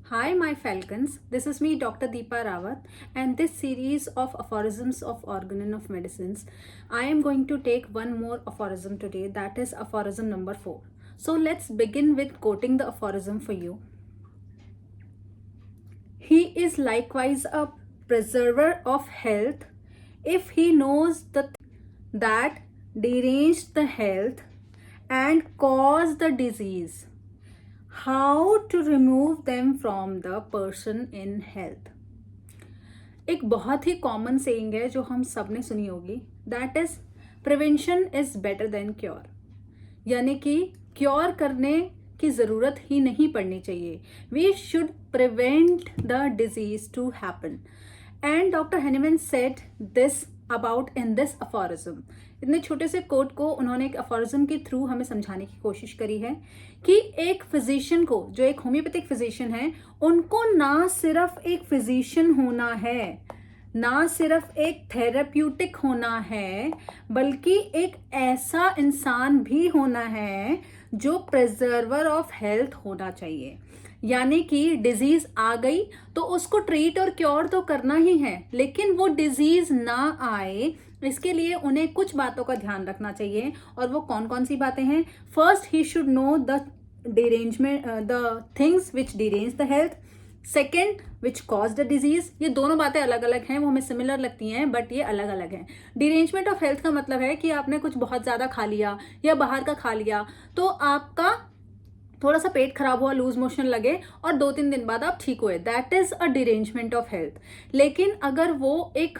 Hi, my falcons. This is me, Dr. Deepa Rawat, and this series of aphorisms of organ of medicines. I am going to take one more aphorism today, that is aphorism number 4. So, let's begin with quoting the aphorism for you. He is likewise a preserver of health if he knows that deranged the health and cause the disease, how to remove them from the person in health. एक बहुत ही common saying है जो हम सब ने सुनी होगी, that is prevention is better than cure. यानी कि क्योर करने की ज़रूरत ही नहीं पड़नी चाहिए। We should prevent the disease to happen. And doctor Hahnemann said this about in this aphorism. इतने छोटे से कोट को उन्होंने एक अफोरिज्म के थ्रू हमें समझाने की कोशिश करी है कि एक फिजिशियन को, जो एक होम्योपैथिक फिजिशियन है, उनको ना सिर्फ एक फिजिशियन होना है, ना सिर्फ एक थेराप्यूटिक होना है, बल्कि एक ऐसा इंसान भी होना है जो प्रिजर्वर ऑफ हेल्थ होना चाहिए। यानी कि डिजीज आ गई तो उसको ट्रीट और क्योर तो करना ही है, लेकिन वो डिजीज ना आए इसके लिए उन्हें कुछ बातों का ध्यान रखना चाहिए। और वो कौन कौन सी बातें हैं? First, he should know the derangement, the things which derange the health. Second, which cause the disease. ये दोनों बातें अलग अलग हैं, वो हमें सिमिलर लगती हैं बट ये अलग अलग हैं। डिरेंजमेंट ऑफ हेल्थ का मतलब है कि आपने कुछ बहुत ज़्यादा खा लिया या बाहर का खा लिया तो आपका थोड़ा सा पेट खराब हुआ, लूज मोशन लगे और 2-3 दिन बाद आप ठीक हुए, that is a derangement of health. लेकिन अगर वो एक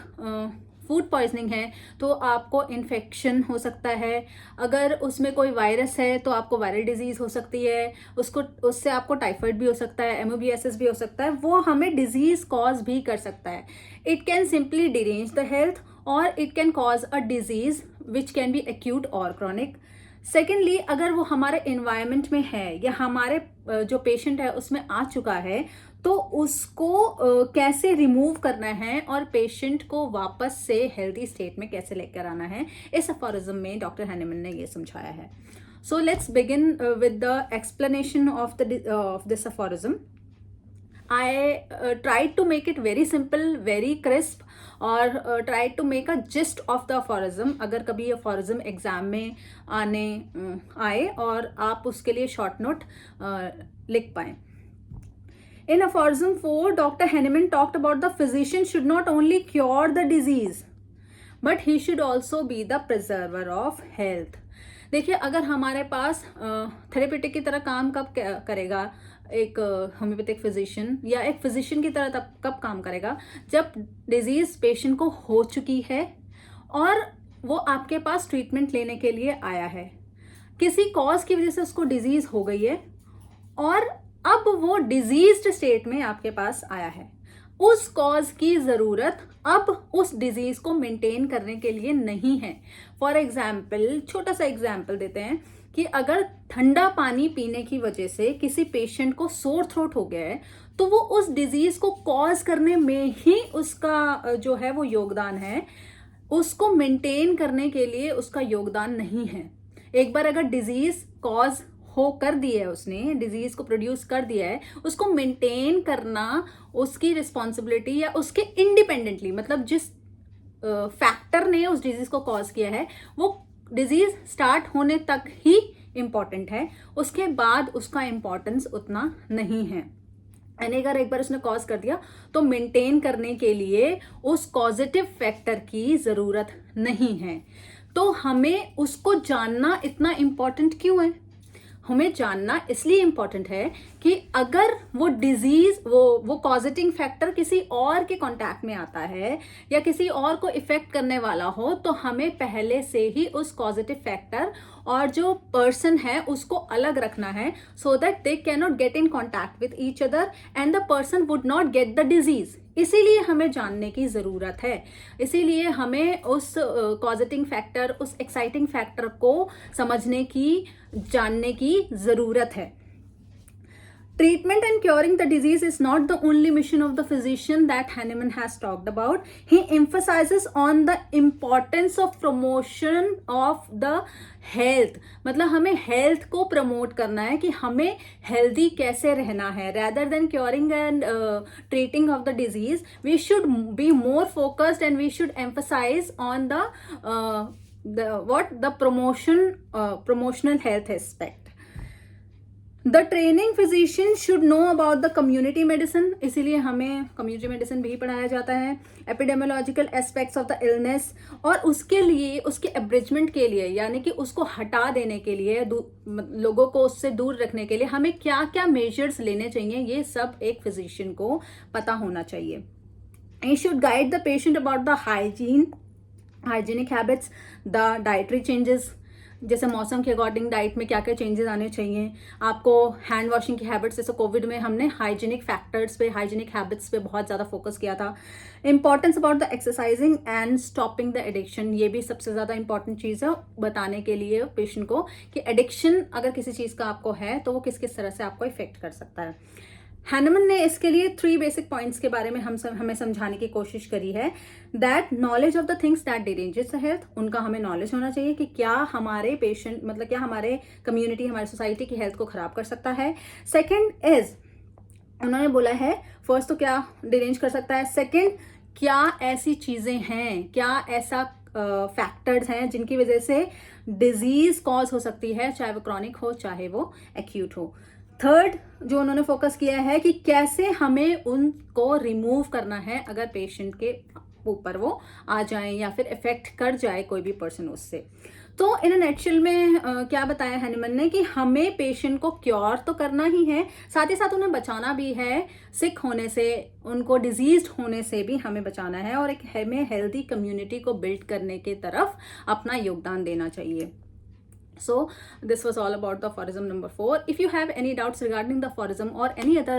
फूड पॉइजनिंग है तो आपको इन्फेक्शन हो सकता है, अगर उसमें कोई वायरस है तो आपको वायरल डिजीज हो सकती है, उससे आपको टाइफाइड भी हो सकता है, एमोबियासिस भी हो सकता है, वो हमें डिजीज कॉज भी कर सकता है। It can simply derange the health और it can cause a disease which can be acute और क्रॉनिक। सेकेंडली, अगर वो हमारे एनवायरनमेंट में है या हमारे जो पेशेंट है उसमें आ चुका है तो उसको कैसे रिमूव करना है और पेशेंट को वापस से हेल्थी स्टेट में कैसे लेकर आना है, इस अफोरिज्म में डॉक्टर हैनीमैन ने ये समझाया है। So let's begin with the explanation of this aphorism. I tried to make it very simple, very crisp और tried to make a gist of the aphorism। अगर कभी aphorism एग्जाम में आए और आप उसके लिए शॉर्ट नोट लिख पाए। In aphorism 4, Dr. Henneman talked about the physician should not only cure the disease, but he should also be the preserver of health। देखिए, अगर हमारे पास थेरेपेटिक की तरह काम कब करेगा एक होम्योपैथिक फिजिशियन, या एक फिजिशियन की तरह तब कब काम करेगा? जब डिजीज पेशेंट को हो चुकी है और वो आपके पास ट्रीटमेंट लेने के लिए आया है। किसी कॉज की वजह से उसको डिजीज हो गई है और अब वो डिजीज्ड स्टेट में आपके पास आया है। उस कॉज की जरूरत अब उस डिजीज को मेंटेन करने के लिए नहीं है। फॉर एग्जाम्पल, छोटा सा एग्जाम्पल देते हैं कि अगर ठंडा पानी पीने की वजह से किसी पेशेंट को सोर थ्रोट हो गया है तो वो उस डिजीज को कॉज करने में ही उसका जो है वो योगदान है, उसको मेंटेन करने के लिए उसका योगदान नहीं है। एक बार अगर डिजीज कॉज हो कर दी है, उसने डिजीज को प्रोड्यूस कर दिया है, उसको मेंटेन करना उसकी रिस्पॉन्सिबिलिटी या उसके इंडिपेंडेंटली, मतलब जिस फैक्टर ने उस डिजीज को कॉज किया है वो डिजीज स्टार्ट होने तक ही इम्पॉर्टेंट है, उसके बाद उसका इम्पॉर्टेंस उतना नहीं है। यानी अगर एक बार उसने कॉज कर दिया तो मेंटेन करने के लिए उस कॉजेटिव फैक्टर की जरूरत नहीं है। तो हमें उसको जानना इतना इम्पॉर्टेंट क्यों है? हमें जानना इसलिए इम्पॉर्टेंट है कि अगर वो डिजीज, वो कॉजेटिंग फैक्टर किसी और के कांटेक्ट में आता है या किसी और को इफेक्ट करने वाला हो तो हमें पहले से ही उस कॉजेटिव फैक्टर और जो पर्सन है उसको अलग रखना है, so that they can not get in contact with each other and the person would not get the disease. इसीलिए हमें जानने की ज़रूरत है, इसीलिए हमें उस कॉजेटिंग फैक्टर, उस एक्साइटिंग फैक्टर को समझने की, जानने की ज़रूरत है। Treatment and curing the disease is not the only mission of the physician that Hahnemann has talked about. He emphasizes on the importance of promotion of the health. मतलब हमें हेल्थ को प्रमोट करना है कि हमें हेल्दी कैसे रहना है. Rather than curing and treating of the disease, we should be more focused and we should emphasize on the promotional health aspect. The training physician should know about the community medicine. इसीलिए हमें community medicine भी पढ़ाया जाता है. Epidemiological aspects of the illness, और उसके लिए, उसके एब्रिजमेंट के लिए, यानी कि उसको हटा देने के लिए, लोगों को उससे दूर रखने के लिए हमें क्या क्या मेजर्स लेने चाहिए, ये सब एक फिजिशियन को पता होना चाहिए. He should guide the patient about the hygienic habits, the dietary changes, जैसे मौसम के अकॉर्डिंग डाइट में क्या क्या चेंजेस आने चाहिए. आपको हैंड वॉशिंग की हैबिट्स, जैसे कोविड में हमने हाइजीनिक फैक्टर्स पे, हाइजीनिक हैबिट्स पे बहुत ज़्यादा फोकस किया था. Importance about the exercising and stopping the addiction, ये भी सबसे ज़्यादा इंपॉर्टेंट चीज़ है बताने के लिए पेशेंट को कि एडिक्शन अगर किसी चीज़ का आपको है तो वो किस किस तरह से आपको इफेक्ट कर सकता है. हैनमन ने इसके लिए 3 बेसिक पॉइंट्स के बारे में हमें समझाने की कोशिश करी है. That knowledge of the things that deranges the health, उनका हमें नॉलेज होना चाहिए कि क्या हमारे पेशेंट, मतलब क्या हमारे कम्युनिटी, हमारी सोसाइटी की हेल्थ को खराब कर सकता है. सेकेंड इज, उन्होंने बोला है फर्स्ट तो क्या डिरेंज कर सकता है, सेकेंड क्या ऐसी चीज़ें हैं, क्या ऐसा फैक्टर्स हैं जिनकी वजह से डिजीज कॉज हो सकती है, चाहे वो क्रॉनिक हो चाहे वो एक्यूट हो. थर्ड जो उन्होंने फोकस किया है कि कैसे हमें उनको रिमूव करना है अगर पेशेंट के ऊपर वो आ जाए या फिर इफेक्ट कर जाए कोई भी पर्सन उससे. तो इन अ नटशेल में क्या बताया हैनिमन ने कि हमें पेशेंट को क्योर तो करना ही है, साथ ही साथ उन्हें बचाना भी है, सिक होने से, उनको डिजीज होने से भी हमें बचाना है, और एक हमें हेल्दी कम्युनिटी को बिल्ड करने के तरफ अपना योगदान देना चाहिए. So this was all about the aphorism number 4. If you have any doubts regarding the aphorism or any other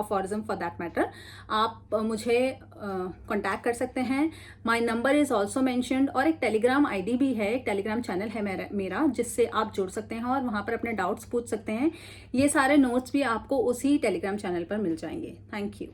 aphorism for that matter, आप मुझे contact कर सकते हैं. My number is also mentioned, और एक टेलीग्राम ID भी है, एक टेलीग्राम चैनल है मेरा जिससे आप जुड़ सकते हैं और वहाँ पर अपने डाउट्स पूछ सकते हैं. ये सारे नोट्स भी आपको उसी टेलीग्राम चैनल पर मिल जाएंगे. Thank you.